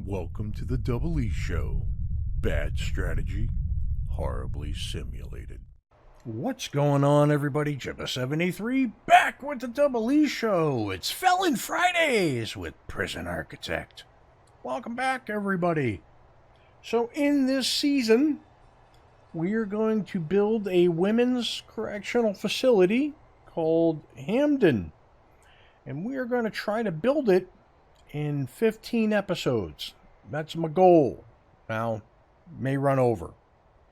Welcome to the Double E Show. Bad strategy, horribly simulated. What's going on, everybody? Jibba73 back with the Double E Show. It's Felon Fridays with Prison Architect. Welcome back, everybody. So in this season, we are going to build a women's correctional facility called Hamdon. And we are going to try to build it in 15 episodes. That's my goal. Now, may run over.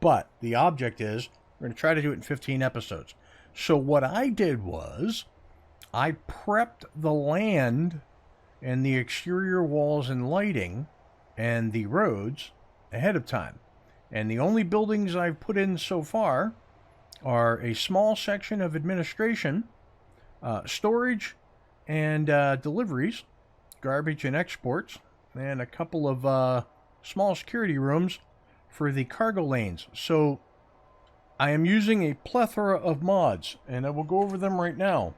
But the object is, we're going to try to do it in 15 episodes. So what I did was, I prepped the land and the exterior walls and lighting and the roads ahead of time. And the only buildings I've put in so far are a small section of administration, storage and deliveries, garbage and exports, and a couple of small security rooms for the cargo lanes. So I am using a plethora of mods, and I will go over them right now.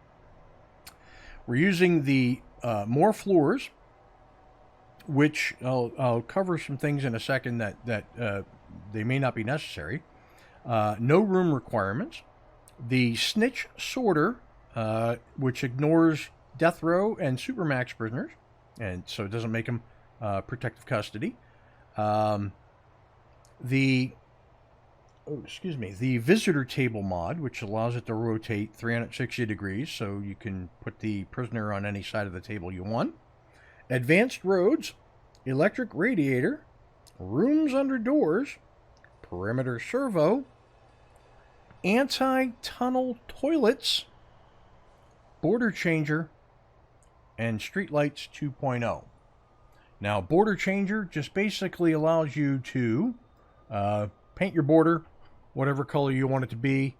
We're using the more floors, which I'll cover some things in a second that they may not be necessary. No room requirements. The snitch sorter, which ignores death row and supermax prisoners, and so it doesn't make them protective custody. The visitor table mod, which allows it to rotate 360 degrees, so you can put the prisoner on any side of the table you want. Advanced roads, electric radiator, rooms under doors, perimeter servo, anti-tunnel toilets, border changer, and streetlights 2.0. Now, border changer just basically allows you to paint your border whatever color you want it to be,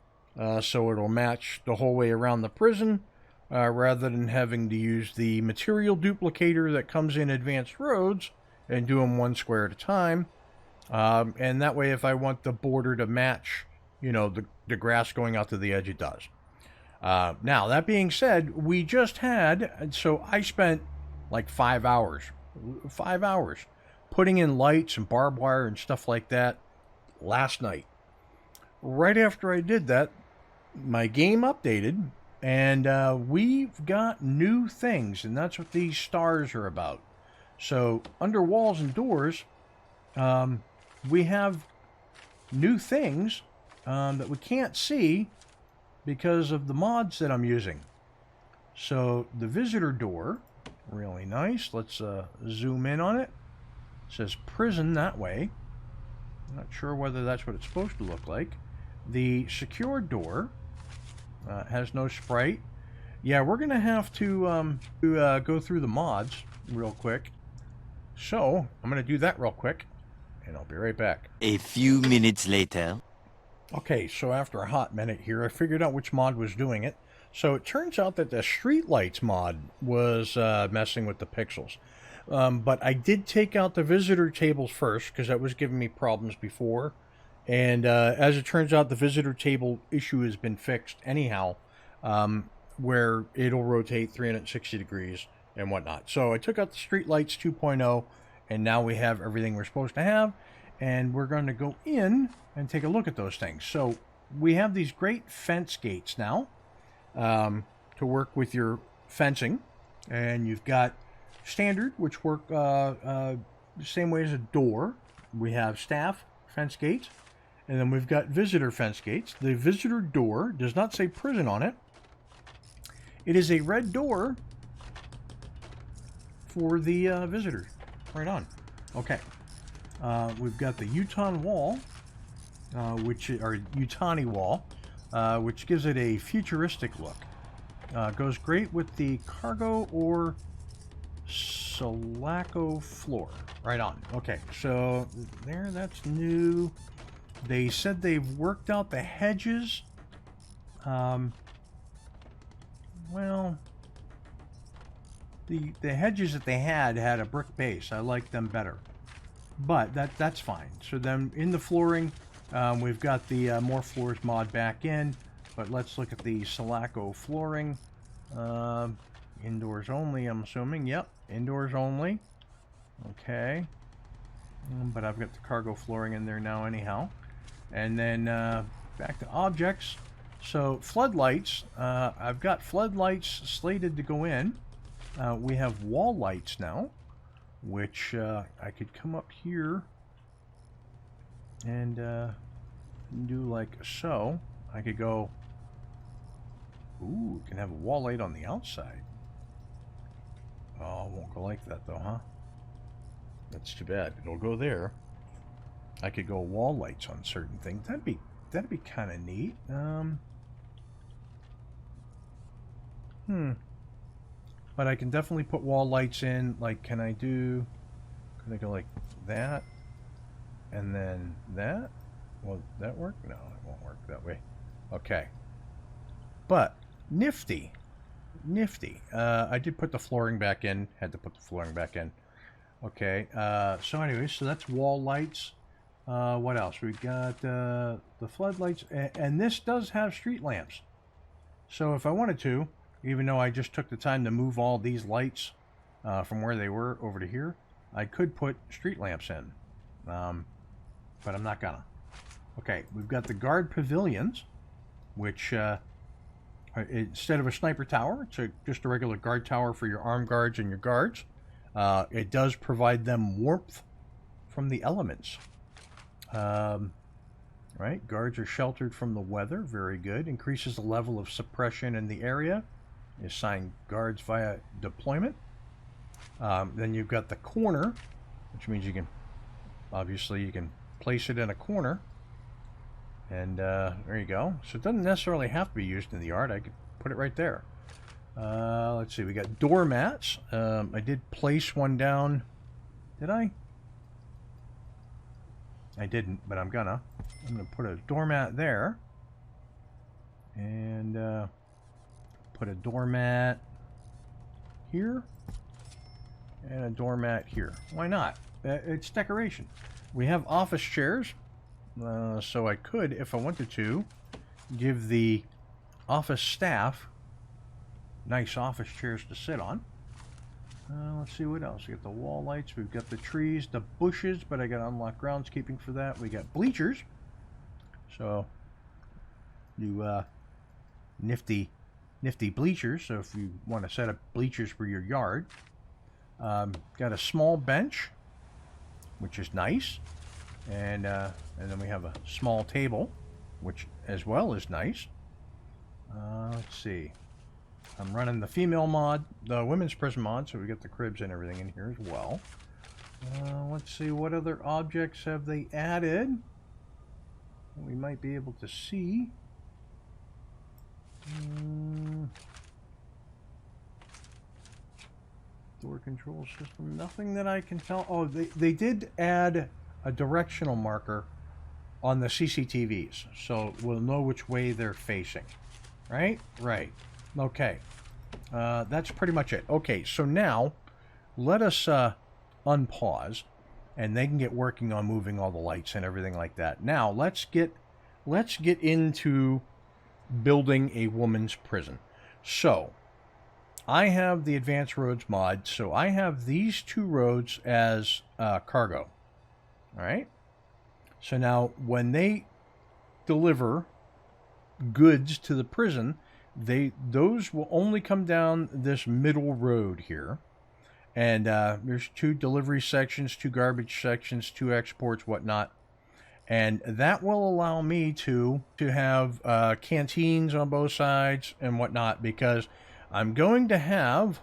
so it'll match the whole way around the prison, rather than having to use the material duplicator that comes in advanced roads and do them one square at a time. And that way, if I want the border to match, the grass going out to the edge, it does. Now, that being said, we just had, so I spent like 5 hours putting in lights and barbed wire and stuff like that last night. Right after I did that, my game updated, and we've got new things, and that's what these stars are about. So, under walls and doors, we have new things that we can't see because of the mods that I'm using. So the visitor door, really nice. Let's zoom in on it. It says prison that way. Not sure whether that's what it's supposed to look like. The secure door has no sprite. Yeah, we're going to have to go through the mods real quick. So I'm going to do that real quick, and I'll be right back. A few minutes later. Okay, so after a hot minute here, I figured out which mod was doing it. So it turns out that the streetlights mod was messing with the pixels. But I did take out the visitor tables first, because that was giving me problems before. And as it turns out, the visitor table issue has been fixed anyhow, where it'll rotate 360 degrees and whatnot. So I took out the streetlights 2.0, and now we have everything we're supposed to have. And we're going to go in and take a look at those things. So we have these great fence gates now to work with your fencing. And you've got standard, which work the same way as a door. We have staff fence gates. And then we've got visitor fence gates. The visitor door does not say prison on it. It is a red door for the visitors. Right on. Okay. We've got the Utah wall, Utani wall, which gives it a futuristic look. Goes great with the cargo or Sulaco floor. Right on. Okay, so there, that's new. They said they've worked out the hedges. Well, the hedges that they had a brick base. I like them better. But that's fine. So then in the flooring, we've got the more floors mod back in. But let's look at the Sulaco flooring. Indoors only, I'm assuming. Yep, indoors only. Okay. But I've got the cargo flooring in there now anyhow. And then back to objects. So floodlights, I've got floodlights slated to go in. We have wall lights now, which I could come up here and do like so. I could go, ooh, can have a wall light on the outside. Oh, it won't go like that though, huh? That's too bad. It'll go there. I could go wall lights on certain things. That'd be kind of neat. But I can definitely put wall lights in. Like, can I go like that? And then that? Will that work? No, it won't work that way. Okay. But, nifty. Nifty. I did put the flooring back in. Had to put the flooring back in. Okay. So anyway, so that's wall lights. What else? We got the floodlights. And this does have street lamps. So if I wanted to, even though I just took the time to move all these lights from where they were over to here, I could put street lamps in. But I'm not gonna. Okay, we've got the guard pavilions, which instead of a sniper tower, it's just a regular guard tower for your armed guards and your guards. It does provide them warmth from the elements. Right, guards are sheltered from the weather. Very good. Increases the level of suppression in the area. Assign guards via deployment. Then you've got the corner, which means you can, obviously, you can place it in a corner. And there you go. So it doesn't necessarily have to be used in the yard. I could put it right there. Let's see. We got doormats. I did place one down. Did I? I didn't, but I'm gonna put a doormat there. And put a doormat here. And a doormat here. Why not? It's decoration. We have office chairs. So I could, if I wanted to, give the office staff nice office chairs to sit on. Let's see what else. We got the wall lights. We've got the trees, the bushes, but I got to unlock groundskeeping for that. We got bleachers. So, you nifty bleachers. So if you want to set up bleachers for your yard. Got a small bench, which is nice. And then we have a small table, which as well is nice. Let's see. I'm running the female mod, the women's prison mod, so we get the cribs and everything in here as well. Let's see, what other objects have they added? We might be able to see. Door control system, nothing that I can tell. Oh, they did add a directional marker on the CCTVs, so we'll know which way they're facing. Right? Right. Okay. That's pretty much it. Okay, so now let us unpause, and they can get working on moving all the lights and everything like that. Now let's get into building a woman's prison. So I have the advanced roads mod, so I have these two roads as cargo. All right. So now when they deliver goods to the prison, those will only come down this middle road here. And there's two delivery sections, two garbage sections, two exports, whatnot. And that will allow me to have canteens on both sides and whatnot, because I'm going to have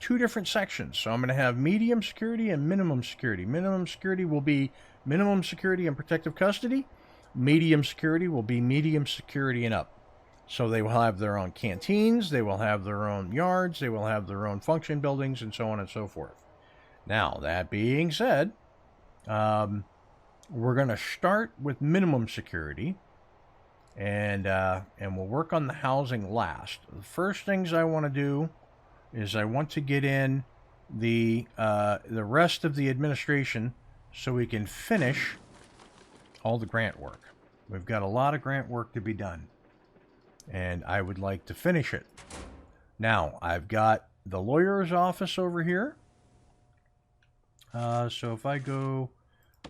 two different sections. So I'm going to have medium security and minimum security. Minimum security will be minimum security and protective custody. Medium security will be medium security and up. So they will have their own canteens, they will have their own yards, they will have their own function buildings, and so on and so forth. Now, that being said, we're going to start with minimum security, and we'll work on the housing last. The first things I want to do is I want to get in the rest of the administration so we can finish all the grant work. We've got a lot of grant work to be done, and I would like to finish it. Now, I've got the lawyer's office over here. So if I go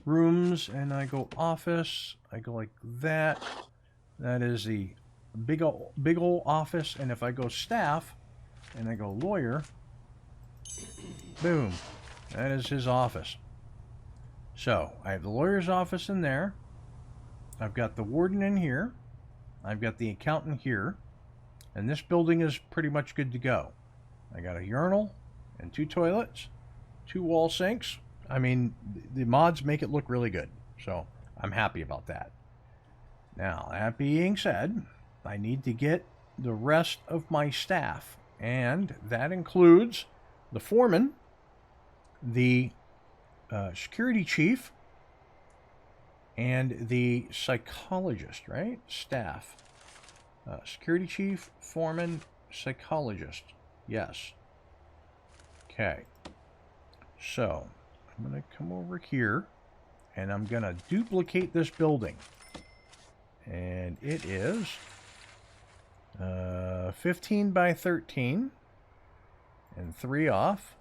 rooms and I go office, I go like that. That is the big ol' office. And if I go staff and I go lawyer, boom, that is his office. So I have the lawyer's office in there. I've got the warden in here. I've got the accountant here. And this building is pretty much good to go. I got a urinal and 2 toilets, 2 wall sinks. I mean, the mods make it look really good. So I'm happy about that. Now, that being said, I need to get the rest of my staff. And that includes the foreman, the security chief, and the psychologist, right? Staff. Security chief, foreman, psychologist. Yes. Okay. So, I'm going to come over here, and I'm going to duplicate this building. And it is 15 by 13, and 3 off.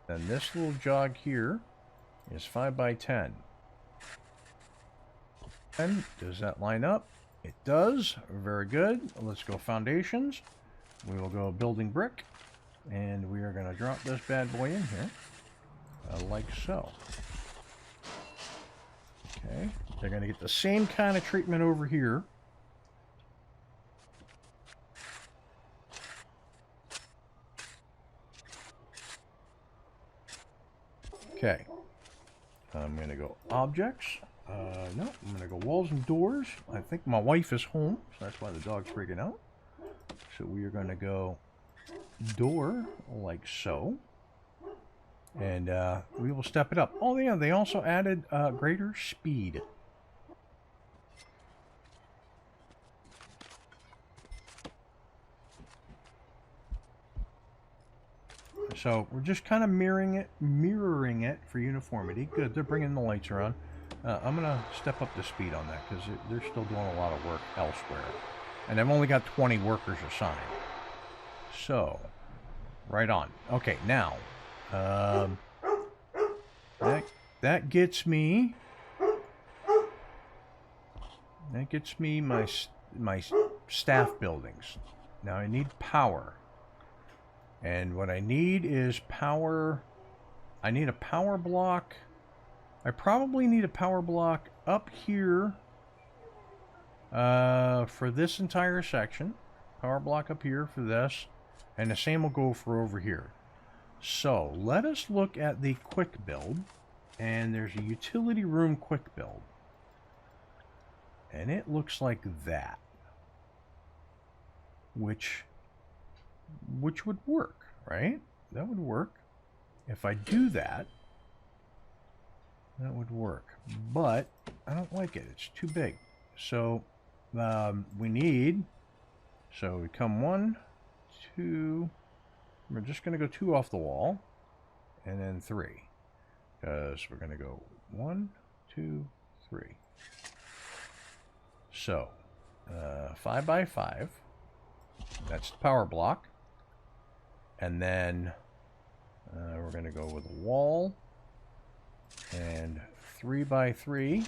And this little jog here is 5 by 10. And does that line up? It does. Very good. Let's go foundations. We will go building brick. And we are going to drop this bad boy in here. Like so. Okay. They're going to get the same kind of treatment over here. Okay. I'm going to go objects. No, I'm going to go walls and doors. I think my wife is home, so that's why the dog's freaking out. So we are going to go door, like so. And we will step it up. Oh, yeah, they also added greater speed. So we're just kind of mirroring it for uniformity. Good, they're bringing the lights around. I'm going to step up the speed on that because they're still doing a lot of work elsewhere. And I've only got 20 workers assigned. So, right on. Okay, now, that gets me my staff buildings. Now I need power. And what I need is power. I need a power block. I probably need a power block up here for this entire section. Power block up here for this. And the same will go for over here. So let us look at the quick build. And there's a utility room quick build. And it looks like that. Which would work, right? That would work. If I do that, that would work. But I don't like it. It's too big. So we need, so we come 1, 2, we're just going to go 2 off the wall, and then 3. Because we're going to go 1, 2, 3. So 5 by 5. That's the power block. And then we're going to go with a wall. And 3 by 3.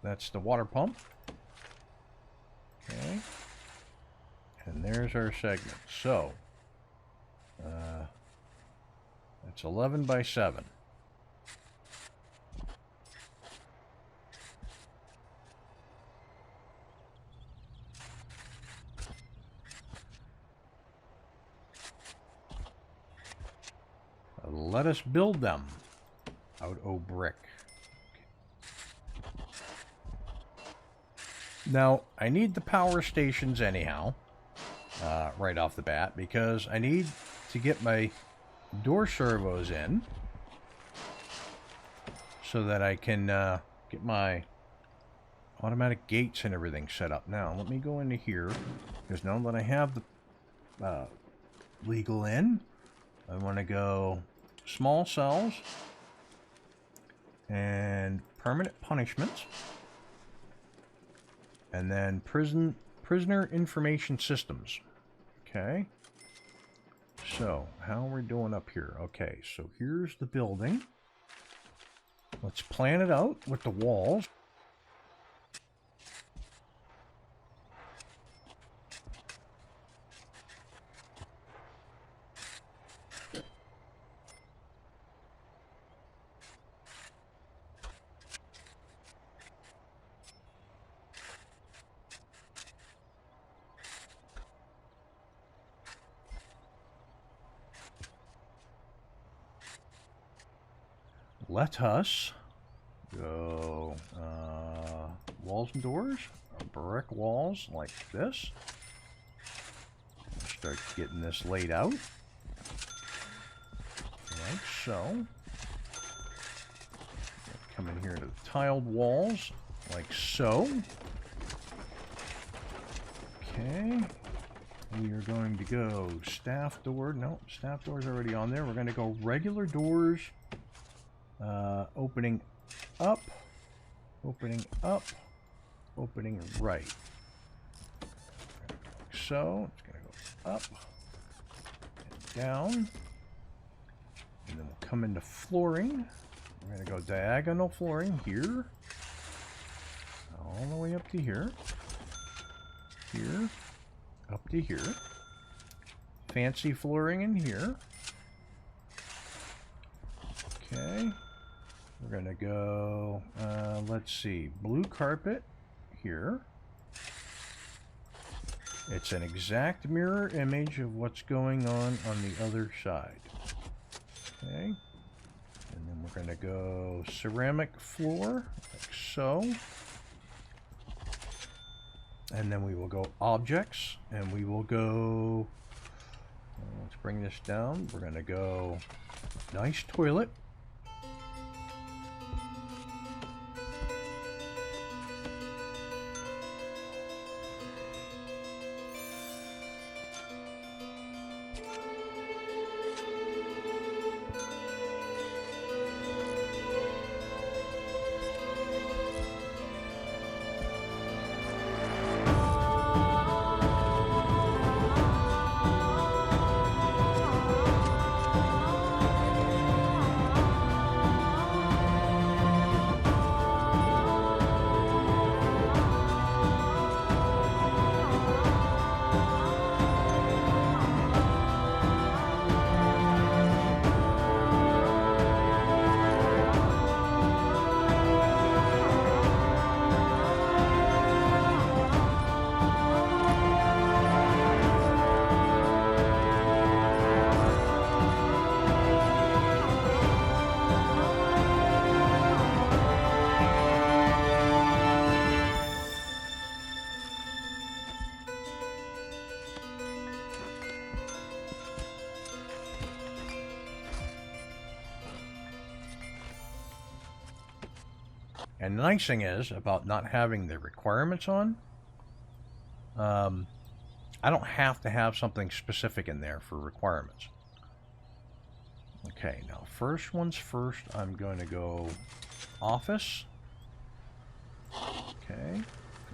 That's the water pump. Okay. And there's our segment. So that's 11 by 7. Let us build them out o' brick. Now, I need the power stations anyhow, right off the bat, because I need to get my door servos in so that I can get my automatic gates and everything set up. Now, let me go into here, because now that I have the legal in, I want to go small cells and permanent punishments, and then prisoner information systems. Okay, So, how are we doing up here? Okay, so here's the building. Let's plan it out with the walls. Let us go walls and doors, brick walls like this. Start getting this laid out like so. Come in here to the tiled walls like so. Okay. We are going to go staff door. No, staff door's already on there. We're going to go regular doors. Opening up, opening up, opening right. Like so, it's going to go up and down. And then we'll come into flooring. We're going to go diagonal flooring here. All the way up to here. Here. Up to here. Fancy flooring in here. Okay. We're going to go, let's see, blue carpet here. It's an exact mirror image of what's going on the other side. Okay. And then we're going to go ceramic floor, like so. And then we will go objects, and we will go, let's bring this down. We're going to go nice toilet. And the nice thing is about not having the requirements on, I don't have to have something specific in there for requirements. Okay, now first one's first, I'm going to go office. Okay, I'm going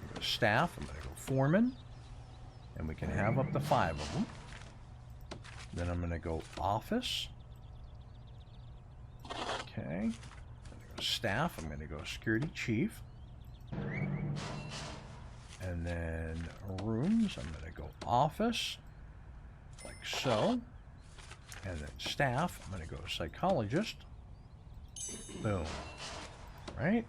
to go staff, I'm going to go foreman, and we can have up to 5 of them. Then I'm going to go office. Okay. Staff, I'm going to go security chief, and then rooms, I'm going to go office, like so, and then staff, I'm going to go psychologist, boom, right,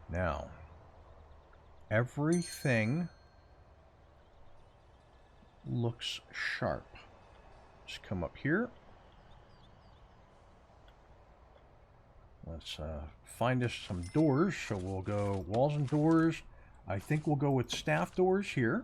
now, everything looks sharp. Just come up here. Let's find us some doors. So we'll go walls and doors. I think we'll go with staff doors here.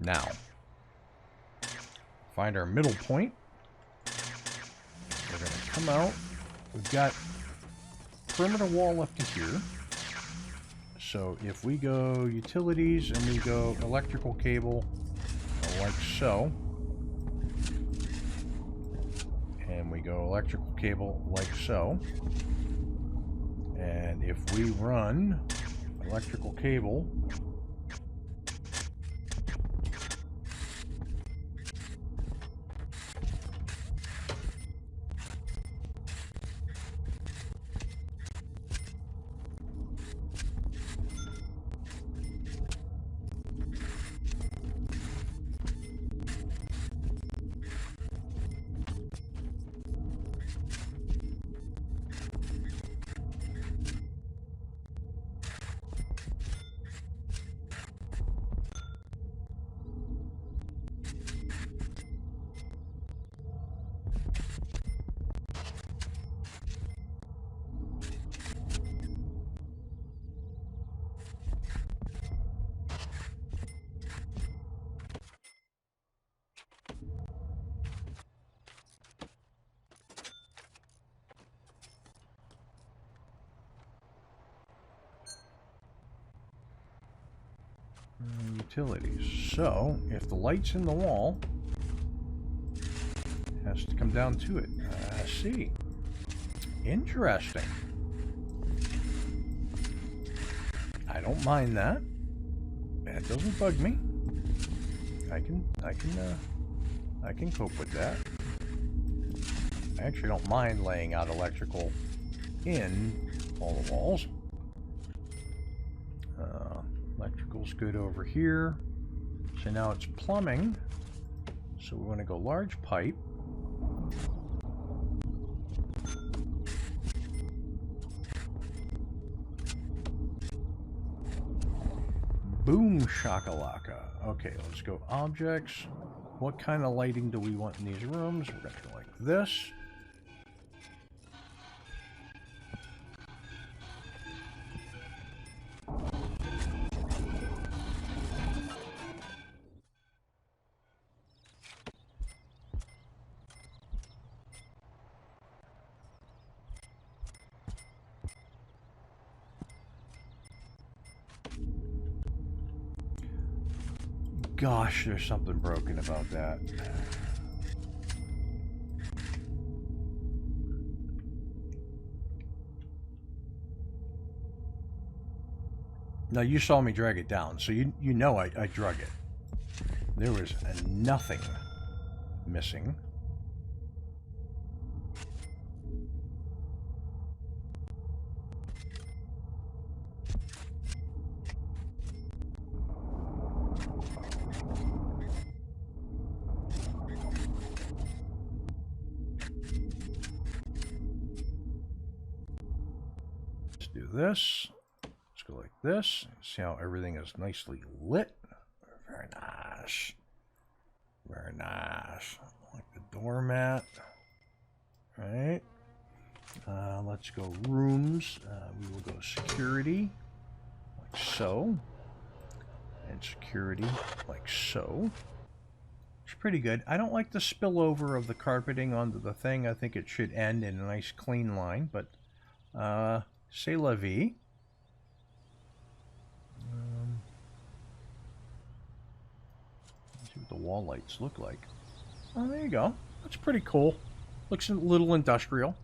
Now, find our middle point. We're going to come out. We've got perimeter wall up to here. So if we go utilities and we go electrical cable like so, and we go electrical cable like so, and if we run electrical cable utilities. So, if the light's in the wall, it has to come down to it. I see. Interesting. I don't mind that. That doesn't bug me. I can cope with that. I actually don't mind laying out electrical in all the walls. Electrical's good over here. So now it's plumbing. So we want to go large pipe. Boom shakalaka. Okay, let's go objects. What kind of lighting do we want in these rooms? We're going to go like this. Gosh, there's something broken about that. Now, you saw me drag it down, so you know I drug it. There was nothing missing. Do this. Let's go like this. See how everything is nicely lit. Very nice. Very nice. Like the doormat. Right. Let's go rooms. We will go security. Like so. And security like so. It's pretty good. I don't like the spillover of the carpeting onto the thing. I think it should end in a nice clean line, but c'est la vie. Let's see what the wall lights look like. Oh, there you go. That's pretty cool. Looks a little industrial,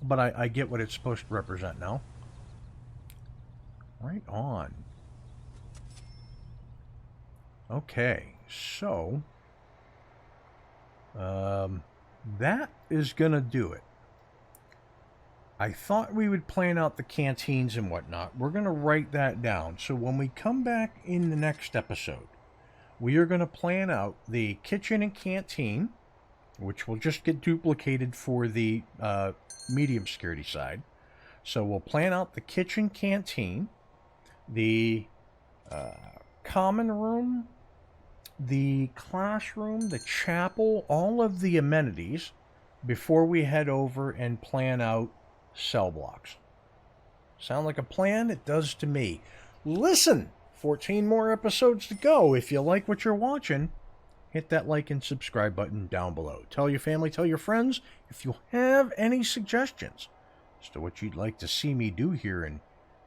but I get what it's supposed to represent now. Right on. Okay, so that is gonna do it. I thought we would plan out the canteens and whatnot. We're going to write that down. So when we come back in the next episode, we are going to plan out the kitchen and canteen, which will just get duplicated for the medium security side. So we'll plan out the kitchen canteen, the common room, the classroom, the chapel, all of the amenities before we head over and plan out cell blocks. Sound like a plan? It does to me. Listen, 14 more episodes to go. If you like what you're watching, hit that like and subscribe button down below. Tell your family, tell your friends. If you have any suggestions as to what you'd like to see me do here in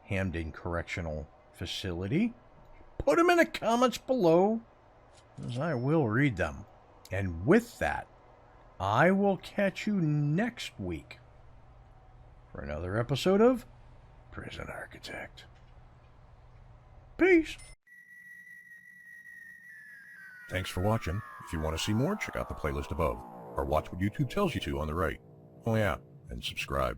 Hamdon Correctional Facility, put them in the comments below, as I will read them. And with that, I will catch you next week for another episode of Prison Architect. Peace. Thanks for watching. If you want to see more, check out the playlist above, or watch what YouTube tells you to on the right. Oh yeah, and subscribe.